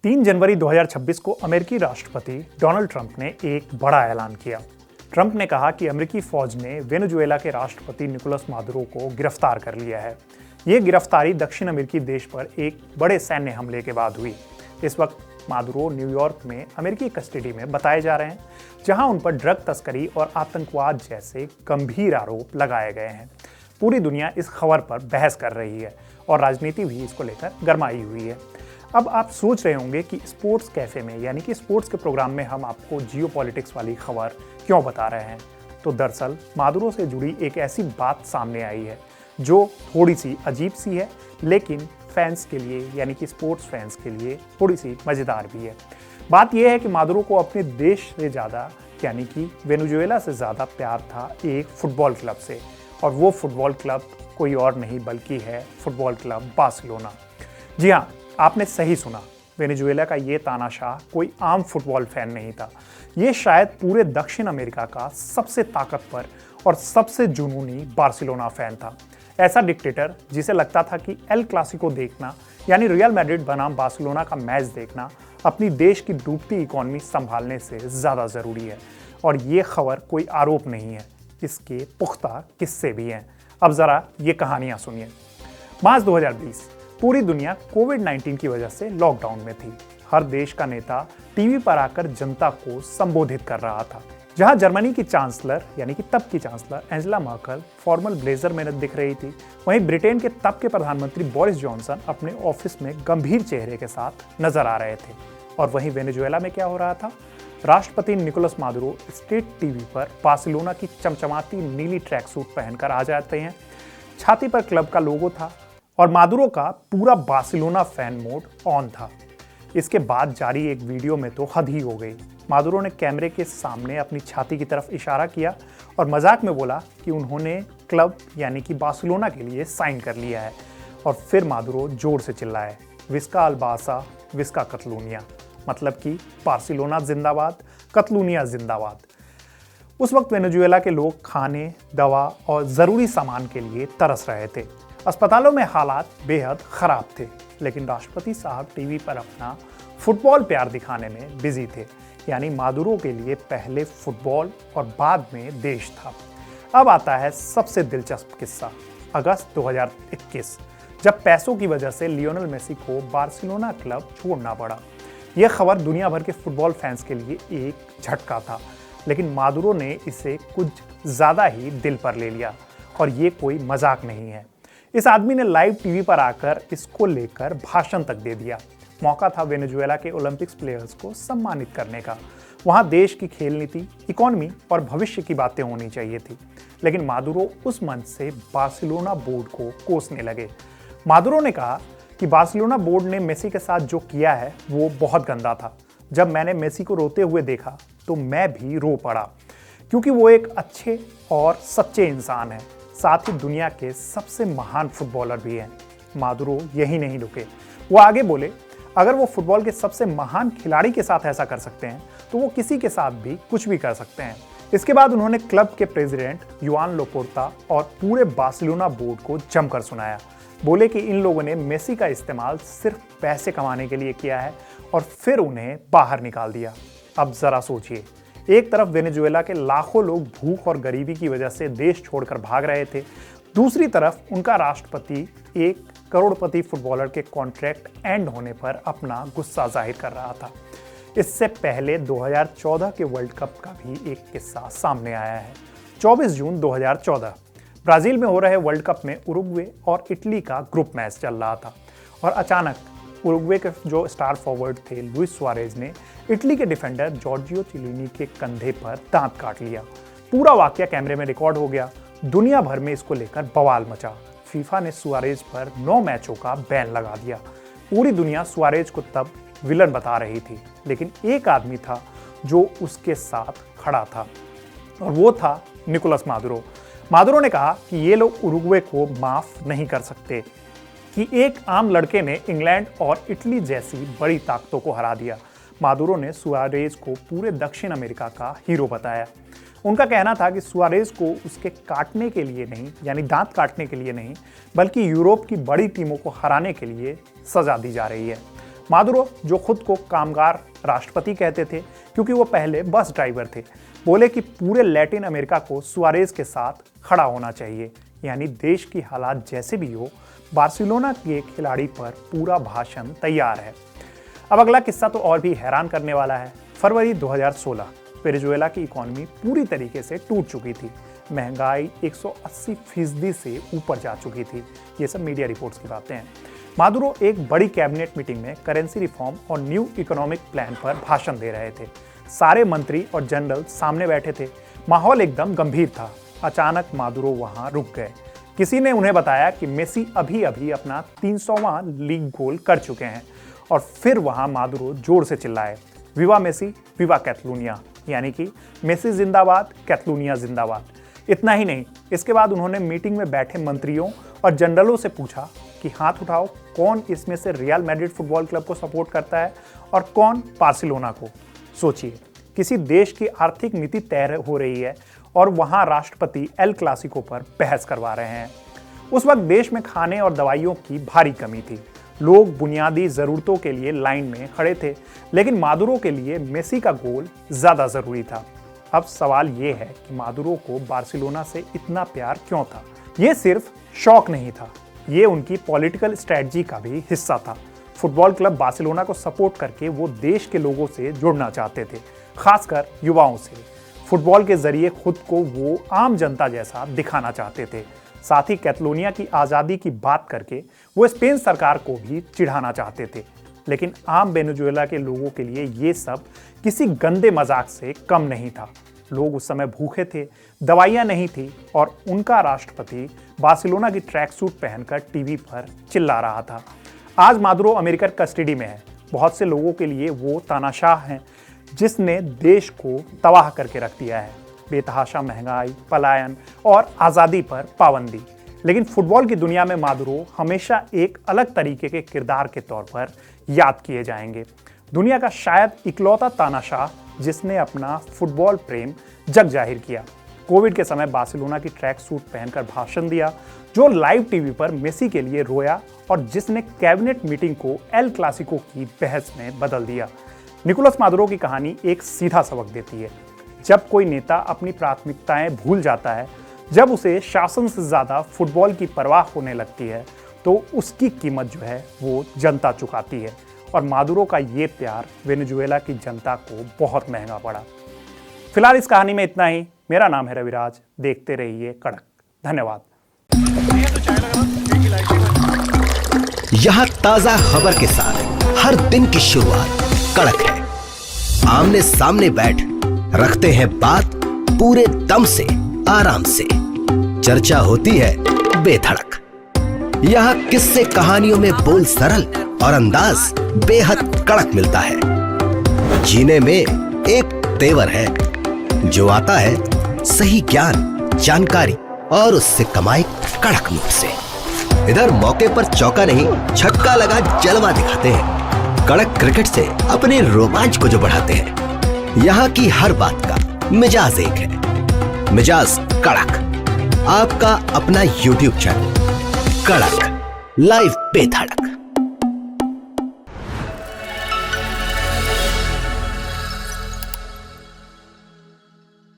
3 जनवरी 2026 को अमेरिकी राष्ट्रपति डोनाल्ड ट्रंप ने एक बड़ा ऐलान किया। ट्रंप ने कहा कि अमेरिकी फौज ने वेनेजुएला के राष्ट्रपति निकोलस मादुरो को गिरफ्तार कर लिया है। ये गिरफ्तारी दक्षिण अमेरिकी देश पर एक बड़े सैन्य हमले के बाद हुई। इस वक्त मादुरो न्यूयॉर्क में अमेरिकी कस्टडी में बताए जा रहे हैं, जहां उन पर ड्रग तस्करी और आतंकवाद जैसे गंभीर आरोप लगाए गए हैं। पूरी दुनिया इस खबर पर बहस कर रही है और राजनीति भी इसको लेकर गरमाई हुई है। अब आप सोच रहे होंगे कि स्पोर्ट्स कैफे में यानी कि स्पोर्ट्स के प्रोग्राम में हम आपको जियोपॉलिटिक्स वाली खबर क्यों बता रहे हैं। तो दरअसल मादुरो से जुड़ी एक ऐसी बात सामने आई है जो थोड़ी सी अजीब सी है, लेकिन फैंस के लिए यानी कि स्पोर्ट्स फैंस के लिए थोड़ी सी मज़ेदार भी है। बात यह है कि मादुरो को अपने देश से ज़्यादा यानी कि वेनेजुएला से ज़्यादा प्यार था एक फुटबॉल क्लब से, और वो फुटबॉल क्लब कोई और नहीं बल्कि है फुटबॉल क्लब बार्सिलोना। जी हाँ, आपने सही सुना, वेनेजुएला का ये तानाशाह कोई आम फुटबॉल फैन नहीं था। ये शायद पूरे दक्षिण अमेरिका का सबसे ताकतवर और सबसे जुनूनी बार्सिलोना फैन था। ऐसा डिक्टेटर जिसे लगता था कि एल क्लासिको देखना यानी रियल मैड्रिड बनाम बार्सिलोना का मैच देखना अपनी देश की डूबती इकॉनमी संभालने से ज़्यादा ज़रूरी है। और ये खबर कोई आरोप नहीं है, इसके पुख्ता किस्से भी हैं। अब ज़रा ये कहानियाँ सुनिए। मार्च 2020 पूरी दुनिया कोविड-19 की वजह से लॉकडाउन में थी। हर देश का नेता टीवी पर आकर जनता को संबोधित कर रहा था। जहां जर्मनी की चांसलर यानी कि तब की chancellor Angela Merkel formal blazer में दिख रही थी, वहीं ब्रिटेन के तब के प्रधानमंत्री बोरिस जॉनसन अपने ऑफिस में गंभीर चेहरे के साथ नजर आ रहे थे। और वहीं वेनेजुएला में क्या हो रहा था? राष्ट्रपति निकोलस मादुरो स्टेट टीवी पर बार्सिलोना की चमचमाती नीली ट्रैक सूट पहनकर आ जाते हैं। छाती पर क्लब का लोगो था और मादुरो का पूरा बार्सिलोना फैन मोड ऑन था। इसके बाद जारी एक वीडियो में तो हद ही हो गई। मादुरो ने कैमरे के सामने अपनी छाती की तरफ इशारा किया और मजाक में बोला कि उन्होंने क्लब यानी कि बार्सिलोना के लिए साइन कर लिया है। और फिर मादुरो जोर से चिल्लाए, विस्का अल बार्सा, विस्का कतलूनिया, मतलब कि बार्सिलोना जिंदाबाद, कतलूनिया जिंदाबाद। उस वक्त वेनेजुएला के लोग खाने, दवा और ज़रूरी सामान के लिए तरस रहे थे। अस्पतालों में हालात बेहद खराब थे, लेकिन राष्ट्रपति साहब टीवी पर अपना फुटबॉल प्यार दिखाने में बिजी थे। यानी मादुरो के लिए पहले फुटबॉल और बाद में देश था। अब आता है सबसे दिलचस्प किस्सा, अगस्त 2021, जब पैसों की वजह से लियोनेल मेसी को बार्सिलोना क्लब छोड़ना पड़ा। यह खबर दुनिया भर के फुटबॉल फैंस के लिए एक झटका था, लेकिन मादुरो ने इसे कुछ ज़्यादा ही दिल पर ले लिया। और ये कोई मजाक नहीं है। इस आदमी ने लाइव टीवी पर आकर इसको लेकर भाषण तक दे दिया। मौका था वेनेजुएला के ओलंपिक्स प्लेयर्स को सम्मानित करने का। वहां देश की खेल नीति, इकोनॉमी और भविष्य की बातें होनी चाहिए थी, लेकिन मादुरो उस मंच से बार्सिलोना बोर्ड को कोसने लगे। मादुरो ने कहा कि बार्सिलोना बोर्ड ने मेसी के साथ जो किया है वो बहुत गंदा था। जब मैंने मेसी को रोते हुए देखा तो मैं भी रो पड़ा, क्योंकि वो एक अच्छे और सच्चे इंसान है, साथ ही दुनिया के सबसे महान फुटबॉलर भी हैं। मादुरो यही नहीं रुके, वो आगे बोले, अगर वो फुटबॉल के सबसे महान खिलाड़ी के साथ ऐसा कर सकते हैं तो वो किसी के साथ भी कुछ भी कर सकते हैं। इसके बाद उन्होंने क्लब के प्रेसिडेंट युआन लोपोर्ता और पूरे बार्सिलोना बोर्ड को जमकर सुनाया। बोले कि इन लोगों ने मेसी का इस्तेमाल सिर्फ पैसे कमाने के लिए किया है और फिर उन्हें बाहर निकाल दिया। अब जरा सोचिए, एक तरफ वेनेजुएला के लाखों लोग भूख और गरीबी की वजह से देश छोड़कर भाग रहे थे, दूसरी तरफ उनका राष्ट्रपति एक करोड़पति फुटबॉलर के कॉन्ट्रैक्ट एंड होने पर अपना गुस्सा जाहिर कर रहा था। इससे पहले 2014 के वर्ल्ड कप का भी एक किस्सा सामने आया है। 24 जून 2014 ब्राजील में हो रहे वर्ल्ड कप में उरुग्वे और इटली का ग्रुप मैच चल रहा था और अचानक उरुग्वे के जो स्टार फॉरवर्ड थे लुइस सुआरेज ने इटली के डिफेंडर जॉर्जियो चिलीनी के कंधे पर दांत काट लिया। पूरा वाकया कैमरे में रिकॉर्ड हो गया। दुनिया भर में इसको लेकर बवाल मचा। फीफा ने सुआरेज पर 9 मैचों का बैन लगा दिया। पूरी दुनिया सुआरेज को तब विलन बता रही थी, लेकिन एक आदमी था जो उसके साथ खड़ा था और वो था निकोलस मादुरो। मादुरो ने कहा कि ये लोग उरुग्वे को माफ नहीं कर सकते कि एक आम लड़के ने इंग्लैंड और इटली जैसी बड़ी ताकतों को हरा दिया। मादुरो ने सुआरेज को पूरे दक्षिण अमेरिका का हीरो बताया। उनका कहना था कि सुआरेज को उसके काटने के लिए नहीं, यानी दांत काटने के लिए नहीं, बल्कि यूरोप की बड़ी टीमों को हराने के लिए सजा दी जा रही है। मादुरो, जो खुद को कामगार राष्ट्रपति कहते थे क्योंकि वो पहले बस ड्राइवर थे, बोले कि पूरे लैटिन अमेरिका को सुआरेज के साथ खड़ा होना चाहिए, यानी देश की हालात जैसे भी हो, बार्सिलोना के खिलाड़ी पर पूरा भाषण तैयार है। अब अगला किस्सा तो और भी हैरान करने वाला है। फरवरी 2016 वेनेजुएला की इकोनॉमी पूरी तरीके से टूट चुकी थी। महंगाई 180% से ऊपर जा चुकी थी। ये सब मीडिया रिपोर्ट्स की बातें हैं। मादुरो एक बड़ी कैबिनेट मीटिंग में करेंसी रिफॉर्म और न्यू इकोनॉमिक प्लान पर भाषण दे रहे थे। सारे मंत्री और जनरल सामने बैठे थे। माहौल एकदम गंभीर था। अचानक मादुरो वहां रुक गए। किसी ने उन्हें बताया कि मेसी अभी अभी अपना 300वां लीग गोल कर चुके हैं और फिर वहां मादुरो जोर से चिल्लाए, विवा मेसी, विवा कैटलूनिया, यानी कि मेसी जिंदाबाद, कैटलूनिया जिंदाबाद। इतना ही नहीं, इसके बाद उन्होंने मीटिंग में बैठे मंत्रियों और जनरलों से पूछा कि हाथ उठाओ, कौन इसमें से रियल मैड्रिड फुटबॉल क्लब को सपोर्ट करता है और कौन बार्सिलोना को। सोचिए, किसी देश की आर्थिक नीति तय हो रही है और वहां राष्ट्रपति एल क्लासिको पर बहस करवा रहे हैं। उस वक्त देश में खाने और दवाइयों की भारी कमी थी। लोग बुनियादी जरूरतों के लिए लाइन में खड़े थे, लेकिन मादुरो के लिए मेसी का गोल ज्यादा जरूरी था। अब सवाल ये है कि मादुरो को बार्सिलोना से इतना प्यार क्यों था? ये सिर्फ शौक नहीं था, ये उनकी पॉलिटिकल स्ट्रेटजी का भी हिस्सा था। फुटबॉल क्लब बार्सिलोना को सपोर्ट करके वो देश के लोगों से जुड़ना चाहते थे, खासकर युवाओं से। फुटबॉल के जरिए खुद को वो आम जनता जैसा दिखाना चाहते थे। साथ ही कैटलोनिया की आज़ादी की बात करके वो स्पेन सरकार को भी चिढ़ाना चाहते थे। लेकिन आम वेनेजुएला के लोगों के लिए ये सब किसी गंदे मजाक से कम नहीं था। लोग उस समय भूखे थे, दवाइयाँ नहीं थी और उनका राष्ट्रपति बार्सिलोना की ट्रैक सूट पहनकर टीवी पर चिल्ला रहा था। आज मादुरो अमेरिकन कस्टडी में है। बहुत से लोगों के लिए वो तानाशाह हैं जिसने देश को तबाह करके रख दिया है। बेतहाशा महंगाई, पलायन और आज़ादी पर पाबंदी। लेकिन फुटबॉल की दुनिया में मादुरो हमेशा एक अलग तरीके के किरदार के तौर पर याद किए जाएंगे। दुनिया का शायद इकलौता तानाशाह जिसने अपना फुटबॉल प्रेम जग जाहिर किया। कोविड के समय बार्सिलोना की ट्रैक सूट पहनकर भाषण दिया, जो लाइव टीवी पर मेसी के लिए रोया और जिसने कैबिनेट मीटिंग को एल क्लासिको की बहस में बदल दिया। निकोलस मादुरो की कहानी एक सीधा सबक देती है। जब कोई नेता अपनी प्राथमिकताएं भूल जाता है, जब उसे शासन से ज्यादा फुटबॉल की परवाह होने लगती है, तो उसकी कीमत जो है वो जनता चुकाती है। और मादुरो का ये प्यार वेनेजुएला की जनता को बहुत महंगा पड़ा। फिलहाल इस कहानी में इतना ही। मेरा नाम है रविराज। देखते रहिए कड़क। धन्यवाद। यहाँ ताजा खबर के साथ हर दिन की शुरुआत कड़क है। आमने सामने बैठ रखते हैं बात पूरे दम से, आराम से। चर्चा होती है बेधड़क। यहाँ किस्से कहानियों में बोल सरल और अंदाज बेहद कड़क मिलता है। जीने में एक तेवर है जो आता है सही ज्ञान, जानकारी और उससे कमाई कड़क नोट से। इधर मौके पर चौका नहीं, छक्का लगा जलवा दिखाते हैं। कड़क क्रिकेट से अपने रोमांच को जो बढ़ाते हैं। यहाँ की हर बात का मिजाज एक है, मिजाज कड़क। आपका अपना YouTube चैनल कड़क, लाइव बेधड़क।